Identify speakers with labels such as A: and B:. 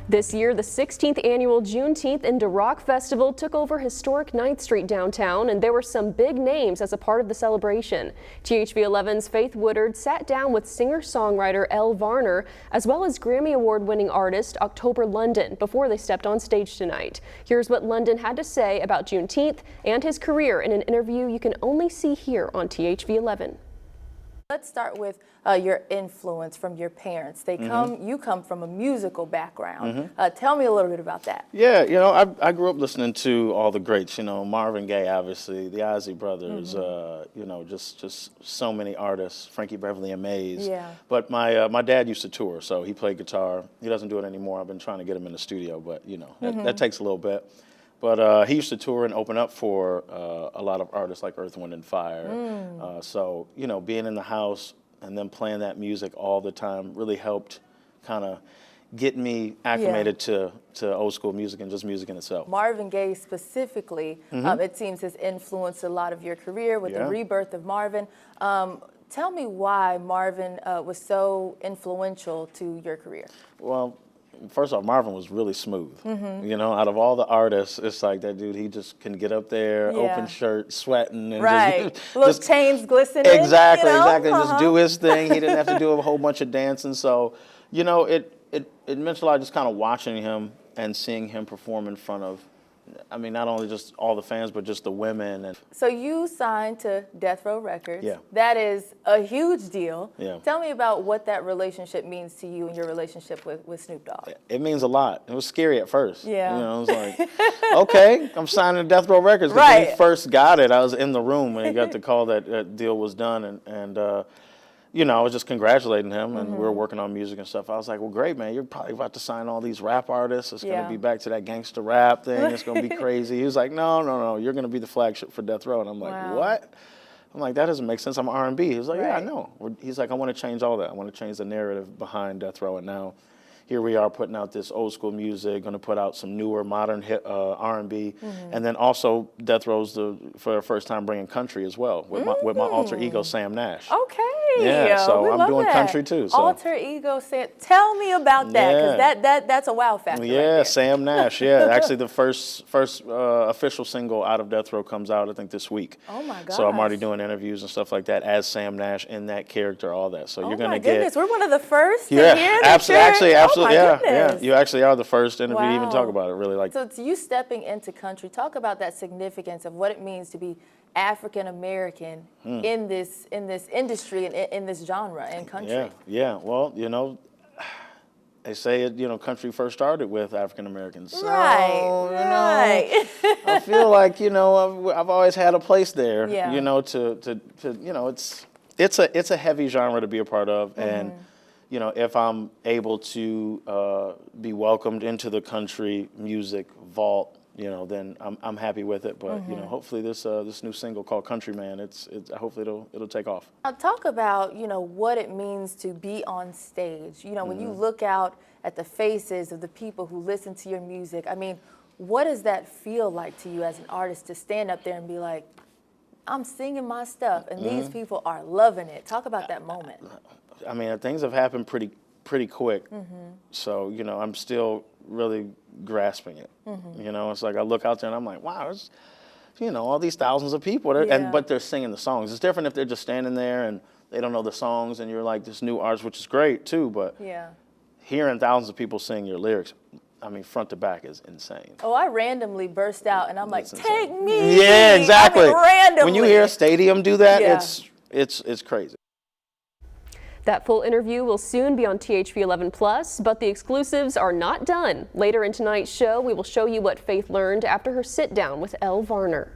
A: This year, the 16th annual Juneteenth and Rock Festival took over historic 9th Street downtown, and there were some big names as a part of the celebration. THV11's Faith Woodard sat down with singer-songwriter Elle Varner, as well as Grammy Award-winning artist October London, before they stepped on stage tonight. Here's what London had to say about Juneteenth and his career in an interview you can only see here on THV11.
B: Let's start with your influence from your parents. You come from a musical background. Tell me a little bit about that.
C: Yeah, I grew up listening to all the greats, Marvin Gaye, obviously, the Ozzy Brothers, just so many artists, Frankie Beverly and Mays.
B: Yeah.
C: But my dad used to tour, so he played guitar. He doesn't do it anymore. I've been trying to get him in the studio, but, that takes a little bit. But he used to tour and open up for a lot of artists like Earth, Wind and Fire. So, being in the house and then playing that music all the time really helped kind of get me acclimated to old school music and just music in itself.
B: Marvin Gaye specifically, it seems, has influenced a lot of your career with the rebirth of Marvin. Tell me why Marvin was so influential to your career.
C: Well, first off, Marvin was really smooth. Out of all the artists, it's like that dude, he just can get up there, open shirt, sweating. And
B: little chains glistening.
C: Exactly, just do his thing. He didn't have to do a whole bunch of dancing. So, it meant a lot just kind of watching him and seeing him perform in front of, not only just all the fans, but just the women. And
B: so you signed to Death Row Records.
C: Yeah.
B: That is a huge deal.
C: Yeah.
B: Tell me about what that relationship means to you and your relationship with Snoop Dogg.
C: It means a lot. It was scary at first.
B: Yeah.
C: I was like, okay, I'm signing to Death Row Records.
B: Right.
C: When he first got it, I was in the room when he got the call that deal was done. And I was just congratulating him, and we were working on music and stuff. I was like, well, great, man. You're probably about to sign all these rap artists. It's going to be back to that gangster rap thing. It's going to be crazy. He was like, no. You're going to be the flagship for Death Row. And I'm like, what? I'm like, that doesn't make sense. I'm R&B. He was like, yeah, I know. He's like, I want to change all that. I want to change the narrative behind Death Row. And now here we are putting out this old school music, going to put out some newer modern hit R&B, and then also Death Row's for the first time bringing country as well with my alter ego Sam Nash.
B: Okay.
C: Yeah, so I'm doing country too. So.
B: Alter ego Sam, tell me about that, because that's a wow factor.
C: Yeah,
B: right there.
C: Sam Nash. Yeah, actually the first official single out of Death Row comes out I think this week.
B: Oh my gosh.
C: So I'm already doing interviews and stuff like that as Sam Nash in that character, all that. So you're gonna
B: get. Oh my goodness, we're one of the first to
C: yeah,
B: hear
C: absolutely.
B: Oh my goodness.
C: You actually are the first interview to even talk about it. Really, like.
B: So it's you stepping into country. Talk about that significance of what it means to be African American in this industry and in this genre in country.
C: Yeah. Well, they say it. Country first started with African Americans. So,
B: right.
C: I feel like I've always had a place there.
B: Yeah.
C: It's a heavy genre to be a part of, and if I'm able to be welcomed into the country music vault, then I'm happy with it. But hopefully this new single called Countryman, hopefully it'll take off.
B: Now talk about what it means to be on stage. When you look out at the faces of the people who listen to your music, what does that feel like to you as an artist to stand up there and be like, I'm singing my stuff and these people are loving it? Talk about that moment.
C: Things have happened pretty quick, so I'm still really grasping it. It's like I look out there and I'm like, wow, there's all these thousands of people, but they're singing the songs. It's different if they're just standing there and they don't know the songs and you're like this new artist, which is great too, but hearing thousands of people sing your lyrics, front to back is insane.
B: Oh, I randomly burst out and I'm like, take me.
C: Yeah, exactly.
B: Randomly.
C: When you hear a stadium do that, it's crazy.
A: That full interview will soon be on THV11 Plus, but the exclusives are not done. Later in tonight's show, we will show you what Faith learned after her sit down with Elle Varner.